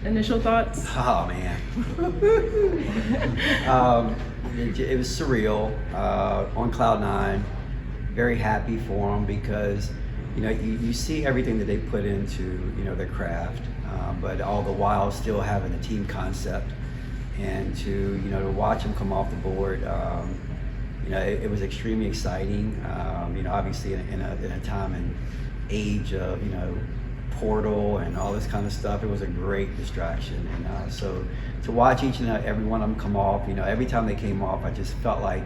Initial thoughts? Oh man. It was surreal, on cloud nine. Very happy for them because you see everything that they put into their craft, but all the while still having a team concept, and to watch them come off the board. It was extremely exciting. Obviously in a time and age of portal and all this kind of stuff, it was a great distraction. And so to watch each and every one of them come off, every time they came off, I just felt like,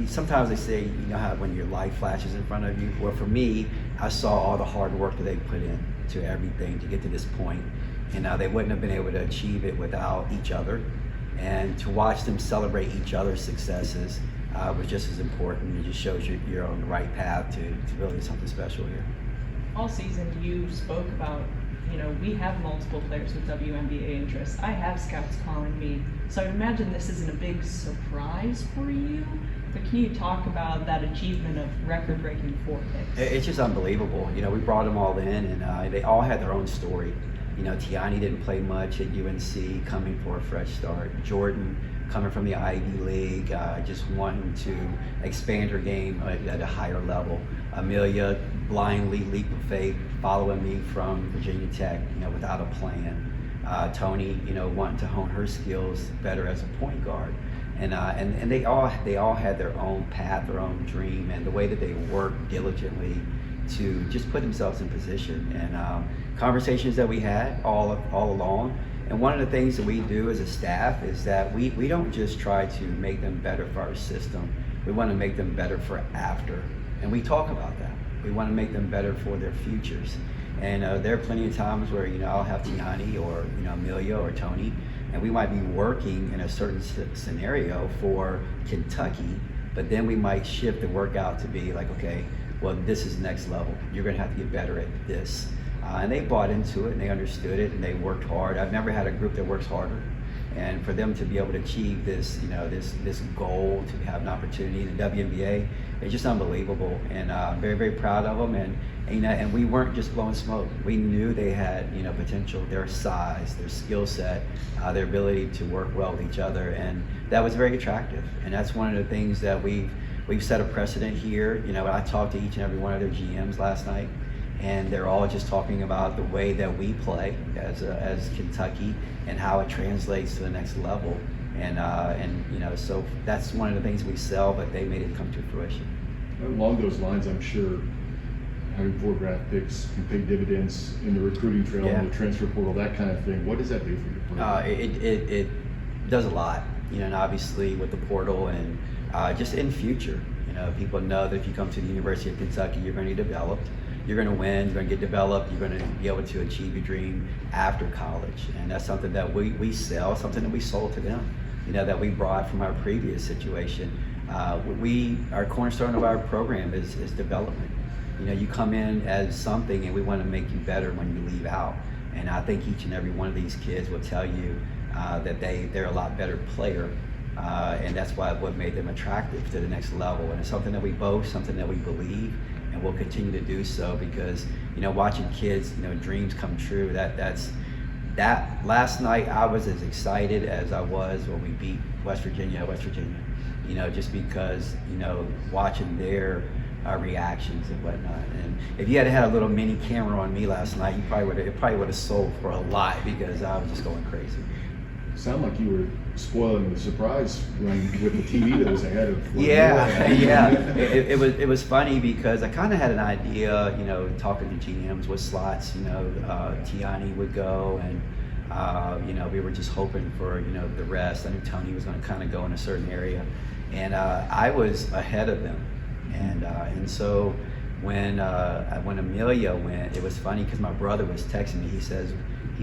sometimes they say, how when your life flashes in front of you. Well, for me, I saw all the hard work that they put in to everything to get to this point, and they wouldn't have been able to achieve it without each other. And to watch them celebrate each other's successes was just as important. It just shows you're on the right path to building something special here. All season you spoke about, we have multiple players with WNBA interests. I have scouts calling me. So I imagine this isn't a big surprise for you, but can you talk about that achievement of record-breaking 4 picks? It's just unbelievable. We brought them all in, and they all had their own story. Teonni didn't play much at UNC, coming for a fresh start. Jordan, coming from the Ivy League, just wanting to expand her game at a higher level. Amelia, blindly leap of faith, following me from Virginia Tech, without a plan. Tonie, wanting to hone her skills better as a point guard. And they all had their own path, their own dream, and the way that they worked diligently to just put themselves in position. And conversations that we had all along. And one of the things that we do as a staff is that we don't just try to make them better for our system. We want to make them better for after. And we talk about that. We want to make them better for their futures. And there are plenty of times where I'll have Teonni or Amelia or Tonie, and we might be working in a certain scenario for Kentucky, but then we might shift the workout to be like, okay, well, this is next level. You're going to have to get better at this. And they bought into it, and they understood it, and they worked hard. I've never had a group that works harder. And for them to be able to achieve this, this goal, to have an opportunity in the WNBA, it's just unbelievable. And I'm very, very proud of them. And we weren't just blowing smoke. We knew they had, potential, their size, their skill set, their ability to work well with each other, and that was very attractive. And that's one of the things that we've set a precedent here. I talked to each and every one of their GMs last night, and they're all just talking about the way that we play as Kentucky and how it translates to the next level. And so that's one of the things we sell, but they made it come to fruition. Along those lines, I'm sure having 4 draft picks can pay dividends in the recruiting trail, in the transfer portal, that kind of thing. What does that do for your program? It does a lot, and obviously with the portal and just in future, people know that if you come to the University of Kentucky, you're going to get developed, you're going to win, you're going to get developed, you're going to be able to achieve your dream after college. And that's something that we sell, something that we sold to them, that we brought from our previous situation. Our cornerstone of our program is development. You come in as something, and we want to make you better when you leave out. And I think each and every one of these kids will tell you that they're a lot better player. And that's what made them attractive to the next level. And it's something that we boast, something that we believe, and we'll continue to do so because, watching kids, dreams come true, that last night I was as excited as I was when we beat West Virginia, just because, watching their reactions and whatnot. And if you had had a little mini camera on me last night, it probably would have sold for a lot because I was just going crazy. Sound like you were spoiling the surprise run with the TV that was ahead of. Yeah. It was funny because I kind of had an idea, talking to GMs what slots, Teonni would go, and we were just hoping for the rest. I knew Tonie was going to kind of go in a certain area, and I was ahead of them, and so when Amelia went, it was funny because my brother was texting me. He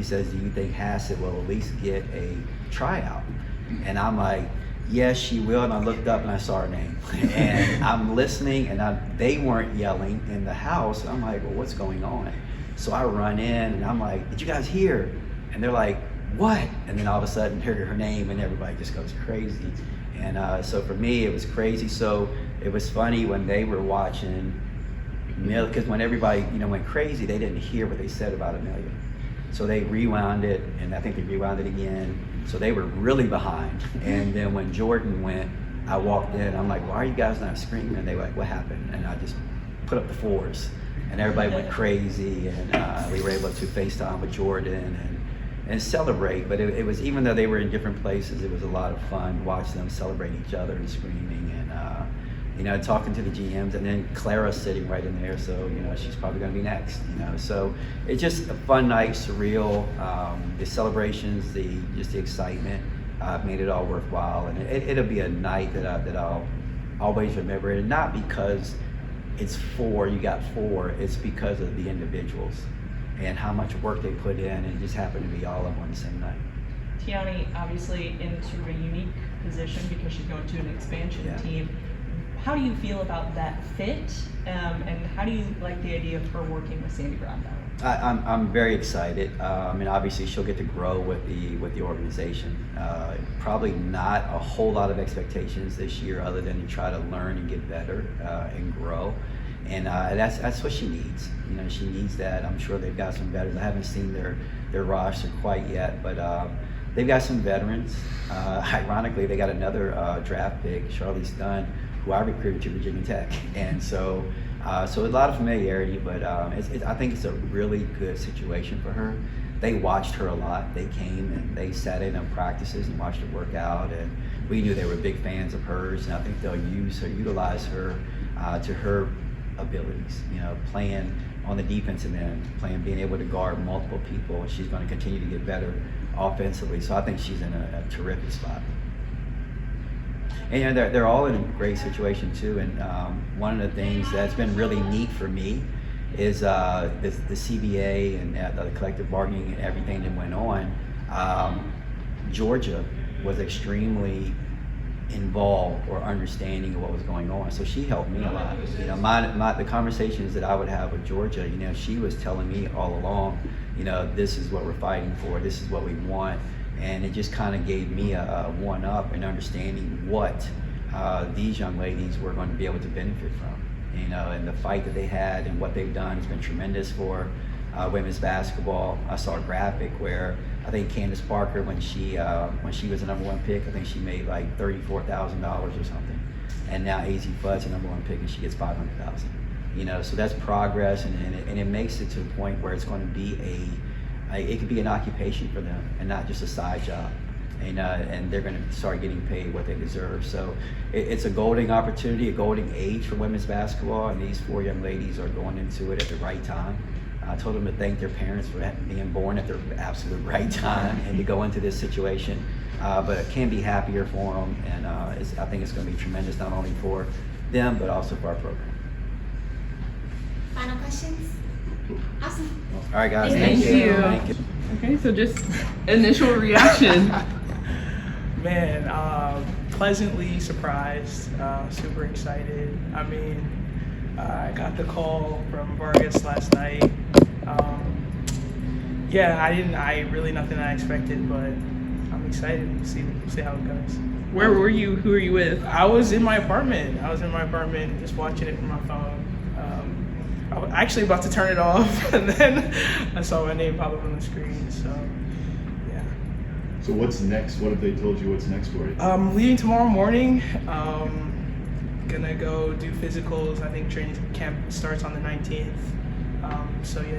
says, do you think Hassett will at least get a tryout? And I'm like, yes, she will. And I looked up and I saw her name. And I'm listening, and they weren't yelling in the house. And I'm like, well, what's going on? So I run in and I'm like, did you guys hear? And they're like, what? And then all of a sudden, hear her name, and everybody just goes crazy. And so for me, it was crazy. So it was funny when they were watching Amelia, because when everybody went crazy, they didn't hear what they said about Amelia. So they rewound it, and I think they rewound it again. So they were really behind. And then when Jordan went, I walked in, I'm like, why are you guys not screaming? And they were like, what happened? And I just put up the 4s. And everybody went crazy, and we were able to FaceTime with Jordan and celebrate. But it was, even though they were in different places, it was a lot of fun watching them celebrate each other and screaming, and talking to the GMs, and then Clara's sitting right in there, so she's probably going to be next. So it's just a fun night, surreal. The celebrations, the excitement made it all worthwhile, and it'll be a night that I'll always remember, and not because it's you got 4, it's because of the individuals and how much work they put in, and it just happened to be all of on the same night. Teonni, obviously in sort of a unique position because she's going to an expansion team. How do you feel about that fit, and how do you like the idea of her working with Sandy Brown now? I'm very excited. Obviously she'll get to grow with the organization. Probably not a whole lot of expectations this year, other than to try to learn and get better and grow. And that's what she needs. She needs that. I'm sure they've got some veterans. I haven't seen their roster quite yet, but they've got some veterans. Ironically, they got another draft pick, Charlize Dunn, who I recruited to Virginia Tech, and so a lot of familiarity, but I think it's a really good situation for her. They watched her a lot. They came and they sat in on practices and watched her work out, and we knew they were big fans of hers, and I think they'll utilize her to her abilities. Playing on the defensive end, being able to guard multiple people. She's going to continue to get better offensively, so I think she's in a terrific spot. And they're all in a great situation too. And one of the things that's been really neat for me is the CBA and the collective bargaining and everything that went on. Georgia was extremely involved or understanding of what was going on, so she helped me a lot. The conversations that I would have with Georgia, she was telling me all along, this is what we're fighting for, this is what we want. And it just kind of gave me a one-up in understanding what these young ladies were going to be able to benefit from. And the fight that they had and what they've done has been tremendous for women's basketball. I saw a graphic where I think Candace Parker, when she was the #1 pick, I think she made like $34,000 or something. And now AZ Fudd's the #1 pick, and she gets $500,000. So that's progress, and it makes it to the point where it's going to be it could be an occupation for them and not just a side job, and they're going to start getting paid what they deserve. So it's a golden opportunity, a golden age for women's basketball, and these 4 young ladies are going into it at the right time. I told them to thank their parents for being born at the absolute right time and to go into this situation, but I can't be happier for them, and I think it's going to be tremendous, not only for them but also for our program. Final questions? Awesome. All right, guys. Thank you. Thank you. Okay, so just initial reaction. Man, pleasantly surprised, super excited. I got the call from Vargas last night. I really nothing I expected, but I'm excited to see how it goes. Where were you? Who were you with? I was in my apartment. Just watching it from my phone. I was actually about to turn it off, and then I saw my name pop up on the screen, so yeah. So what's next? What have they told you what's next for you? I'm leaving tomorrow morning. Gonna go do physicals. I think training camp starts on the 19th.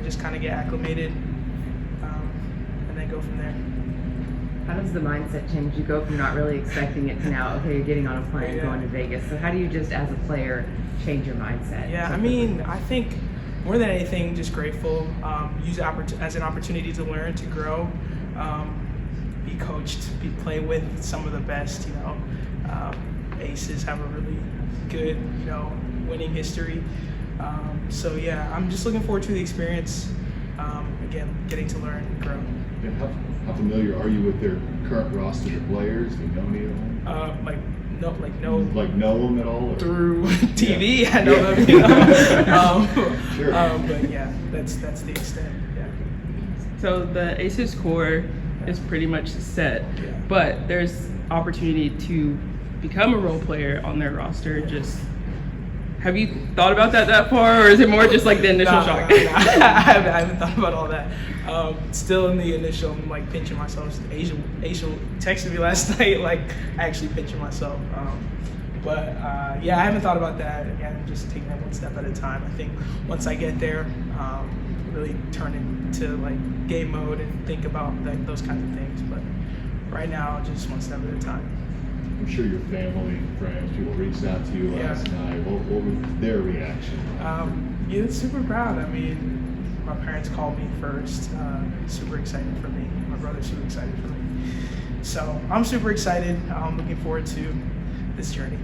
Just kind of get acclimated, and then go from there. How does the mindset change? You go from not really expecting it to now, okay, you're getting on a plane, going to Vegas. So how do you just, as a player, change your mindset? Yeah, I think more than anything, just grateful. Use it as an opportunity to learn, to grow, be coached, play with some of the best. Aces have a really good, winning history. I'm just looking forward to the experience. Again, getting to learn and grow. And how familiar are you with their current roster of players? Do you know any of them? No. Like know them at all? Or? Through TV, I know them. Sure. But yeah, that's the extent. Yeah. So the Aces core is pretty much set, but there's opportunity to become a role player on their roster. Just Have you thought about that far, or is it more just like the initial shock? No. I haven't thought about all that. Still in the initial, I'm like pinching myself. Asia texted me last night, like actually pinching myself. But yeah, I haven't thought about that. Again, I'm just taking it one step at a time. I think once I get there, really turn into like game mode and think about like those kinds of things. But right now, just one step at a time. I'm sure your family, friends, people reached out to you last night. What was their reaction? Yeah, super proud. I mean, my parents called me first. Super excited for me. My brother's super excited for me. So I'm super excited. I'm looking forward to this journey.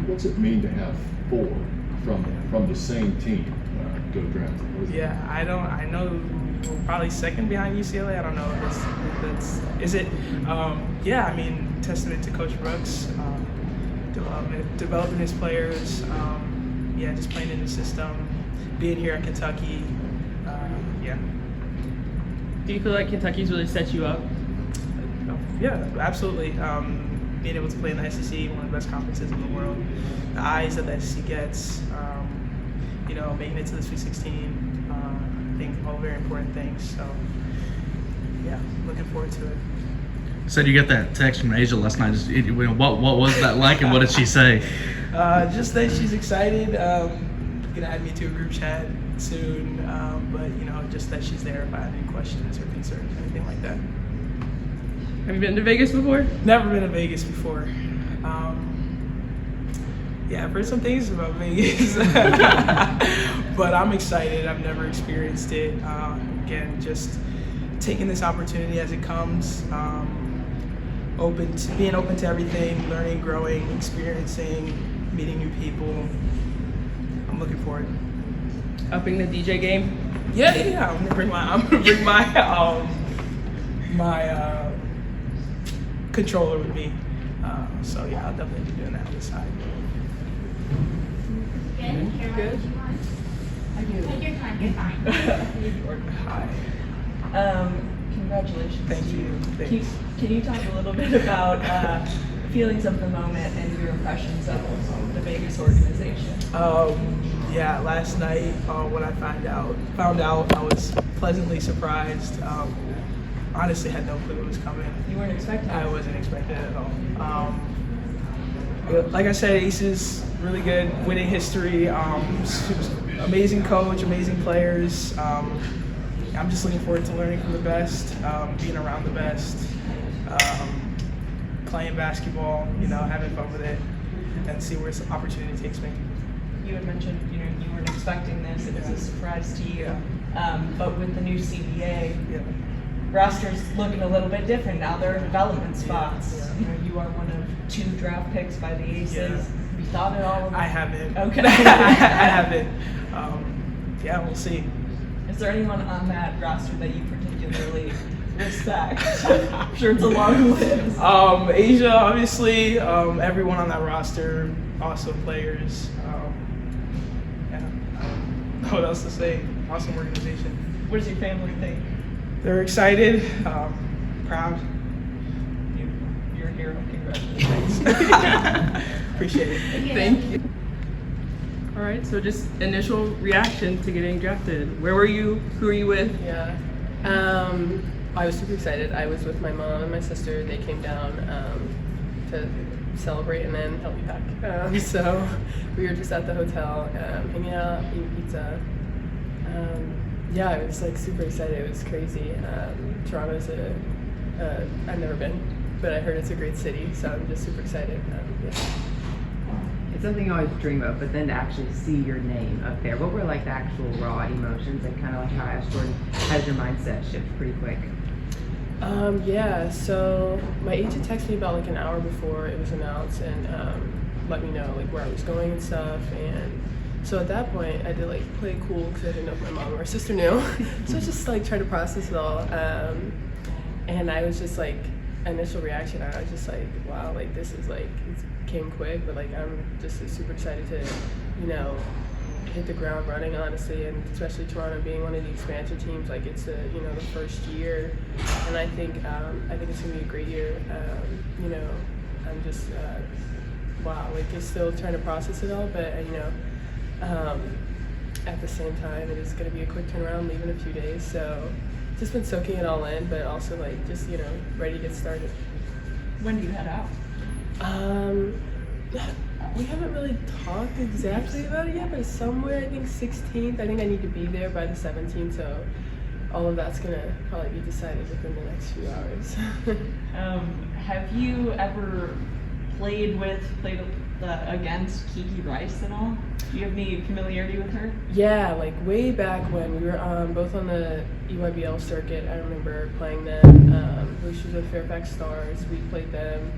What's it mean to have 4 from the same team go draft? Yeah, I know we're probably second behind UCLA. I don't know if that's is it. Yeah, I mean, testament to Coach Brooks, developing his players. Yeah, just playing in the system, being here at Kentucky. Yeah. Do you feel like Kentucky's really set you up? Yeah, absolutely. Being able to play in the SEC, one of the best conferences in the world, the eyes that the SEC gets, you know, making it to the Sweet 16, I think all very important things. So, yeah, looking forward to it. Said you got that text from Asia last night. What was that like, and what did she say? Just that she's excited. Gonna add me to a group chat soon, but you know, just that she's there if I have any questions or concerns, anything like that. Have you been to Vegas before? Never been to Vegas before. Yeah, I've heard some things about Vegas, but I'm excited. I've never experienced it. Again, just taking this opportunity as it comes. Being open to everything, learning, growing, experiencing, meeting new people. I'm looking forward. Upping the DJ game? Yeah. I'm gonna bring my my controller with me. So yeah, I'll definitely be doing that on the side. Good. Caroline, Good. did you want? I do. Take your time. You're fine. Hi. Congratulations Thank to you. you. Thanks. Can you talk a little bit about feelings of the moment and your impressions of the Vegas organization? Yeah, last night when I found out, I was pleasantly surprised. Honestly, had no clue it was coming. You weren't expecting it? I wasn't expecting it at all. Like I said, Ace is really good, winning history, amazing coach, amazing players. I'm just looking forward to learning from the best, being around the best, playing basketball, you know, having fun with it, and see where this opportunity takes me. You had mentioned, you know, you weren't expecting this. It was a surprise to you. But with the new CBA, roster's looking a little bit different now. There are development spots. Yeah. You know, you are one of 2 draft picks by the Aces. Yeah. Have you thought it all? I haven't. Okay. I haven't. Yeah, we'll see. Is there anyone on that roster that you particularly respect? I'm sure it's a long list. Asia, obviously. Everyone on that roster, awesome players. Yeah. What else to say? Awesome organization. What does your family think? They're excited, proud. You're a hero. Congratulations. Appreciate it. Thank you. All right, so just initial reaction to getting drafted. Where were you? Who were you with? Yeah. I was super excited. I was with my mom and my sister. They came down to celebrate and then help me pack. So we were just at the hotel, hanging out, eating pizza. Yeah, I was like super excited. It was crazy. Toronto's I've never been, but I heard it's a great city, so I'm just super excited. Yeah. It's something you always dream of, but then to actually see your name up there, what were like the actual raw emotions and kind of like how I asked Jordan, how did your mindset shift pretty quick? Yeah, so my agent texted me about like an hour before it was announced and let me know like where I was going and stuff. And so at that point, I did like play cool because I didn't know if my mom or my sister knew. So I was just like trying to process it all. And I was just like, initial reaction, I was just like, wow, like this is like, it came quick, but like I'm just super excited to, you know, hit the ground running, honestly, and especially Toronto being one of the expansion teams, like it's the, you know, the first year, and I think it's gonna be a great year. You know, I'm just wow, like just still trying to process it all, but you know, At the same time, it is going to be a quick turnaround, leave in a few days. So just been soaking it all in, but also like just, you know, ready to get started. When do you head out? We haven't really talked exactly about it yet, but it's somewhere, I think 16th. I think I need to be there by the 17th, so all of that's gonna probably be decided within the next few hours. Have you ever played against Kiki Rice at all? Do you have any familiarity with her? Yeah, like way back when we were both on the EYBL circuit. I remember playing them. She was with Fairfax Stars. We played them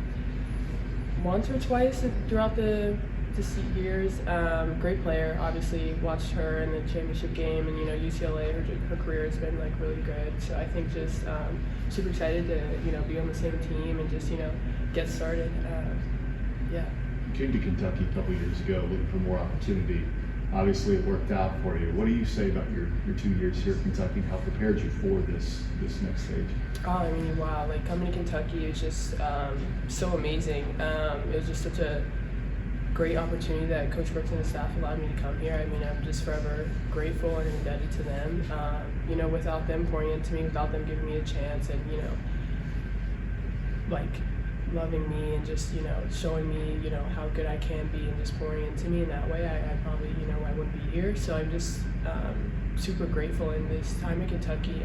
once or twice throughout the years. Great player, obviously. Watched her in the championship game, and you know UCLA. Her career has been like really good. So I think just super excited to be on the same team and just get started. Yeah. You came to Kentucky a couple years ago looking for more opportunity. Obviously, it worked out for you. What do you say about your 2 years here at Kentucky and how prepared you for this next stage? Oh, I mean, wow! Like coming to Kentucky is just so amazing. It was just such a great opportunity that Coach Brooks and his staff allowed me to come here. I mean, I'm just forever grateful and indebted to them. Without them pouring into me, without them giving me a chance, and like loving me and just showing me how good I can be and just pouring into me in that way, I probably I wouldn't be here. So I'm just super grateful. In this time in Kentucky,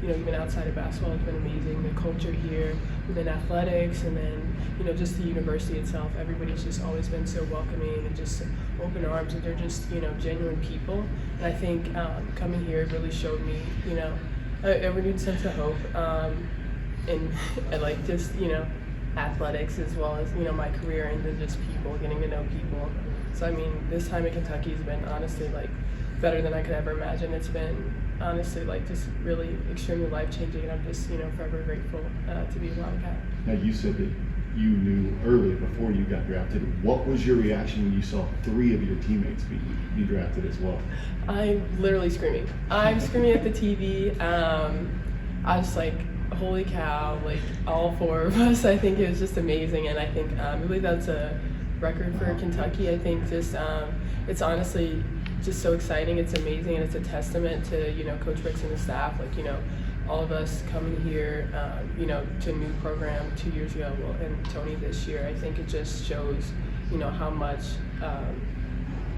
even outside of basketball, it's been amazing. The culture here within athletics, and then just the university itself, everybody's just always been so welcoming and just open arms, and they're just genuine people. And I think coming here really showed me a renewed sense of hope, and like just athletics as well as my career, and then just people, getting to know people. So I mean, this time in Kentucky has been honestly like better than I could ever imagine. It's been honestly like just really extremely life-changing, and I'm just forever grateful to be a Wildcat. Now, you said that you knew early before you got drafted. What was your reaction when you saw 3 of your teammates be drafted as well? I'm literally screaming. I'm screaming at the TV. I was like, holy cow, like all 4 of us. I think it was just amazing, and I think I believe that's a record for Kentucky. I think just it's honestly just so exciting. It's amazing, and it's a testament to Coach Brooks and the staff. Like all of us coming here, to a new program 2 years ago, and Tonie this year. I think it just shows how much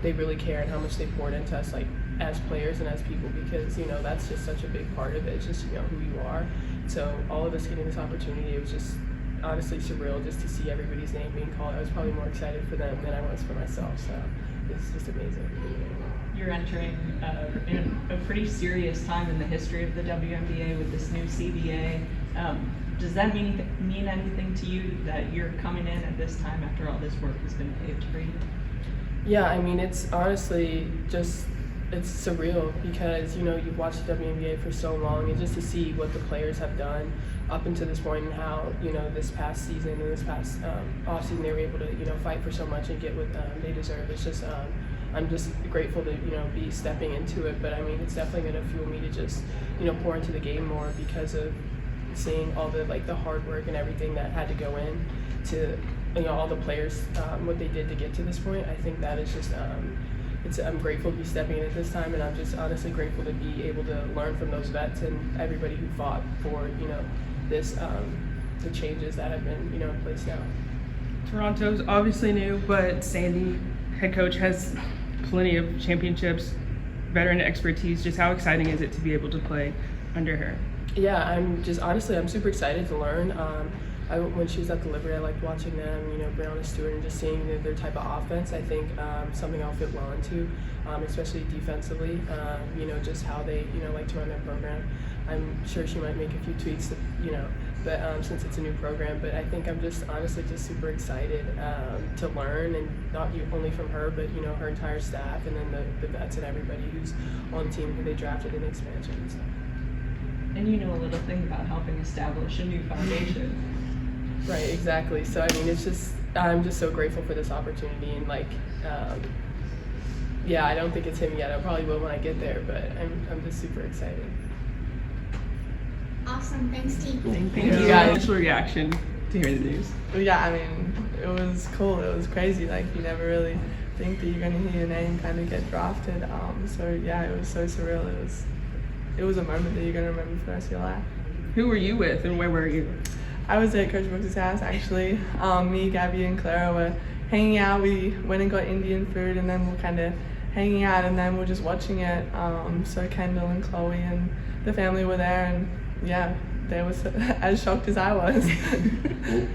they really care and how much they poured into us, like as players and as people, because that's just such a big part of it. It's just who you are. So all of us getting this opportunity, it was just honestly surreal just to see everybody's name being called. I was probably more excited for them than I was for myself. So it's just amazing. You're entering in a pretty serious time in the history of the WNBA with this new CBA. Does that mean anything to you that you're coming in at this time after all this work has been paved for you? Yeah, I mean, it's honestly just, it's surreal because, you've watched the WNBA for so long, and just to see what the players have done up until this point, and how, this past season and this past offseason they were able to, fight for so much and get what they deserve. It's just, I'm just grateful to, be stepping into it. But I mean, it's definitely going to fuel me to just, pour into the game more because of seeing all the, the hard work and everything that had to go in to, all the players, what they did to get to this point. I think that is just, I'm grateful to be stepping in at this time, and I'm just honestly grateful to be able to learn from those vets and everybody who fought for, this, the changes that have been, in place now. Toronto's obviously new, but Sandy, head coach, has plenty of championships, veteran expertise. Just how exciting is it to be able to play under her? Yeah, I'm super excited to learn. When she was at the Liberty, I liked watching them, Brianna Stewart, and just seeing their type of offense. I think something I'll fit well into, especially defensively, just how they, like to run their program. I'm sure she might make a few tweaks, but since it's a new program. But I think I'm just honestly just super excited to learn, and not only from her, but her entire staff, and then the vets and everybody who's on the team who they drafted in the expansion. So. And a little thing about helping establish a new foundation. Right, exactly. So I mean, it's just, I'm just so grateful for this opportunity, and yeah, I don't think it's him yet. I probably will when I get there, but I'm just super excited. Awesome, thanks team. Thank you guys. Initial reaction to hearing the news. Yeah, I mean, it was cool. It was crazy. Like, you never really think that you're going to hear your name kind of get drafted. So yeah, it was so surreal. It was a moment that you're going to remember for the rest of your life. Who were you with and where were you? I was at Coach Brooks' house actually. Me, Gabby, and Clara were hanging out. We went and got Indian food, and then we're kind of hanging out, and then we're just watching it. So Kendall and Chloe and the family were there, and yeah, they were as shocked as I was.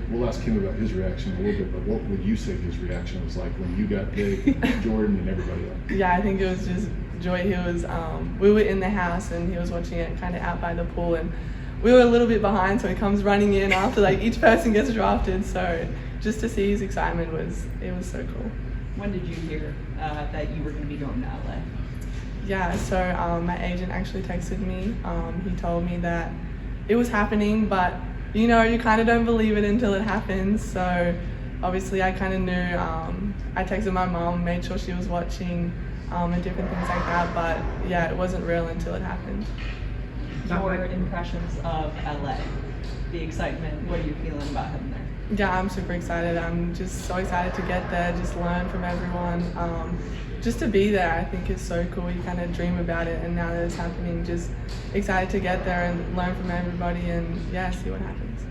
We'll ask him about his reaction in a little bit, but what would you say his reaction was like when you got big, Jordan and everybody else? Yeah, I think it was just joy. He was, we were in the house and he was watching it kind of out by the pool, and we were a little bit behind, so he comes running in after like each person gets drafted. So just to see his excitement was so cool. When did you hear that you were going to be going to LA? Yeah, so my agent actually texted me. He told me that it was happening, but you kind of don't believe it until it happens. So obviously I kind of knew. I texted my mom, made sure she was watching, and different things like that. But yeah, it wasn't real until it happened. Your impressions of LA, the excitement, what are you feeling about heading there? Yeah, I'm super excited. I'm just so excited to get there, just learn from everyone. Just to be there, I think is so cool. You kind of dream about it, and now that it's happening, just excited to get there and learn from everybody, and yeah, see what happens.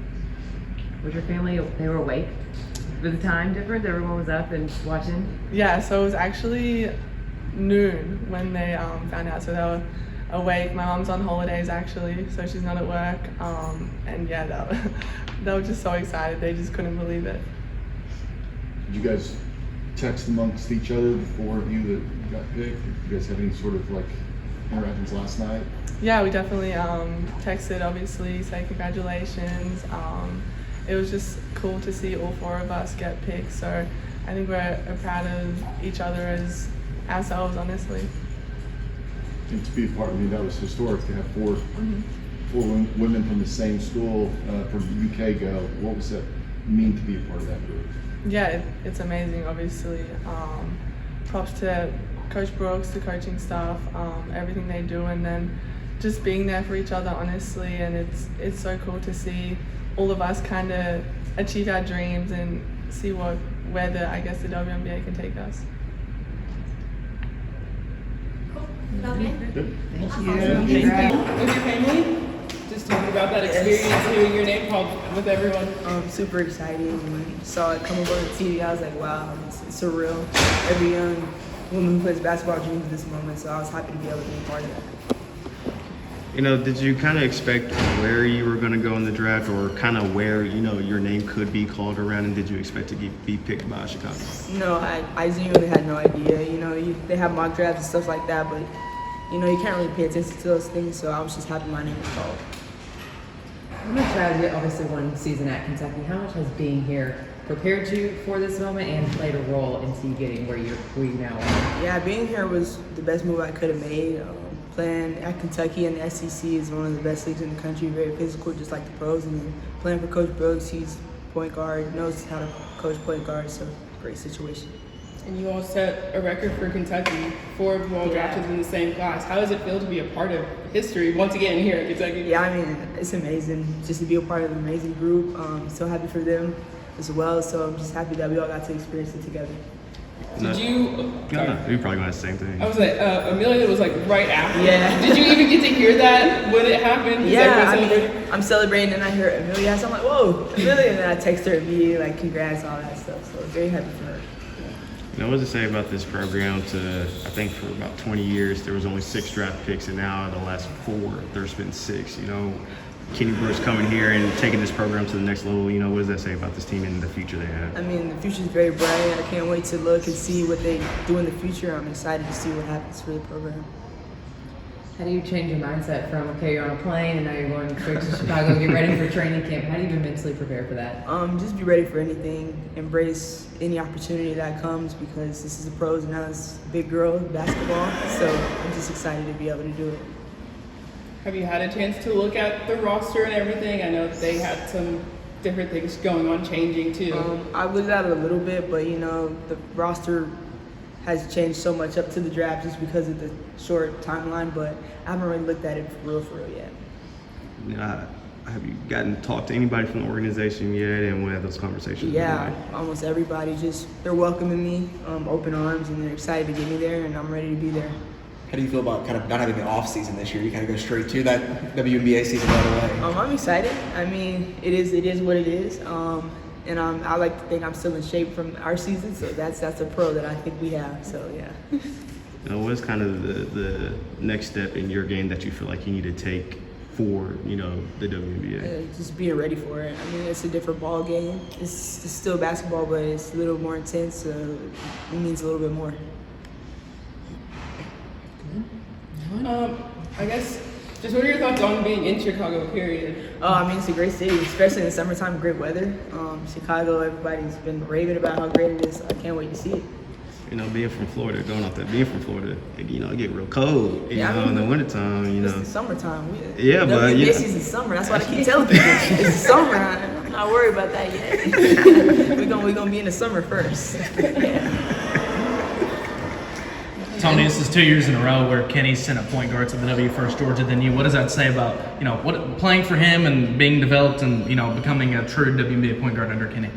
Was your family, they were awake? Was the time different? Everyone was up and watching? Yeah, so it was actually noon when they found out, so they were awake. My mom's on holidays actually, so she's not at work, and yeah, they were just so excited. They just couldn't believe it. Did you guys text amongst each other before you that got picked? Did you guys have any sort of like interactions last night? Yeah, we definitely texted, obviously, say congratulations. It was just cool to see all four of us get picked, so I think we're proud of each other as ourselves, honestly. And to be a part of that was historic to have four women from the same school from UK go. What was that mean to be a part of that group? Yeah, it's amazing, obviously. Props to Coach Brooks, the coaching staff, everything they do, and then just being there for each other, honestly. And it's so cool to see all of us kind of achieve our dreams and see where the WNBA can take us. Good. Thank you. With your family, just talking about that experience, hearing your name called with everyone. Super exciting. When I saw it come over on TV, I was like, wow, it's surreal. Every young woman who plays basketball dreams of this moment, so I was happy to be able to be a part of that. Did you kind of expect where you were going to go in the draft, or kind of where, your name could be called around, and did you expect to be picked by Chicago? No, I genuinely had no idea. They have mock drafts and stuff like that, but, you can't really pay attention to those things, so I was just happy my name was called. How much has, obviously one season at Kentucky, how much has being here prepared you for this moment and played a role into you getting where you now are? Yeah, being here was the best move I could have made. Playing at Kentucky and the SEC is one of the best leagues in the country, very physical, just like the pros. And then playing for Coach Brooks, he's point guard, knows how to coach point guard, so great situation. And you all set a record for Kentucky, 4 of you all drafted in the same class. How does it feel to be a part of history once again here at Kentucky? Yeah, I mean, it's amazing just to be a part of an amazing group. So happy for them as well, so I'm just happy that we all got to experience it together. Did you? You're probably going to the same thing. I was like, Amelia was like right after. Yeah. Did you even get to hear that when it happened? Yeah, I'm celebrating and I hear Amelia, so I'm like, whoa, Amelia, and then I text her immediately, like, congrats, all that stuff. So very happy for her. What does it say about this program I think for about 20 years, there was only 6 draft picks, and now the last 4, there's been 6, Kenny Brooks coming here and taking this program to the next level, what does that say about this team and the future they have? I mean, the future is very bright. I can't wait to look and see what they do in the future. I'm excited to see what happens for the program. How do you change your mindset from, okay, you're on a plane and now you're going straight to Chicago, get ready for training camp? How do you even mentally prepare for that? Just be ready for anything. Embrace any opportunity that comes, because this is the pros and now it's big girl basketball. So I'm just excited to be able to do it. Have you had a chance to look at the roster and everything? I know they had some different things going on, changing too. I've looked at it a little bit, but the roster has changed so much up to the draft just because of the short timeline, but I haven't really looked at it for real yet. have you gotten to talk to anybody from the organization yet, and what have those conversations been Yeah, like? almost everybody. Just they're welcoming me, open arms, and they're excited to get me there, and I'm ready to be there. How do you feel about kind of not having the off season this year? You kind of go straight to that WNBA season right away. I'm excited. I mean, it is what it is. And I like to think I'm still in shape from our season, so that's a pro that I think we have. So yeah. What's kind of the next step in your game that you feel like you need to take for the WNBA? Just being ready for it. I mean, it's a different ball game. It's still basketball, but it's a little more intense. So it means a little bit more. I guess, just what are your thoughts on being in Chicago, period? Oh, I mean, it's a great city, especially in the summertime, great weather. Chicago, everybody's been raving about how great it is. So I can't wait to see it. Being from Florida, going off that, being from Florida, it get real cold, Yeah, I mean, in the wintertime, It's the summertime. Yeah, but WNBA season's summer. That's why I keep telling people it's the summer. I'm not worried about that yet. we're gonna be in the summer first. Tonie, this is 2 years in a row where Kenny sent a point guard to the W first Georgia than you. What does that say about what playing for him and being developed and becoming a true WNBA point guard under Kenny?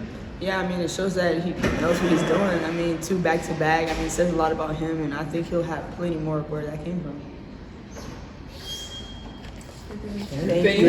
Yeah, I mean, it shows that he knows what he's doing. I mean, 2 back-to-back. I mean, it says a lot about him, and I think he'll have plenty more of where that came from. Thank you.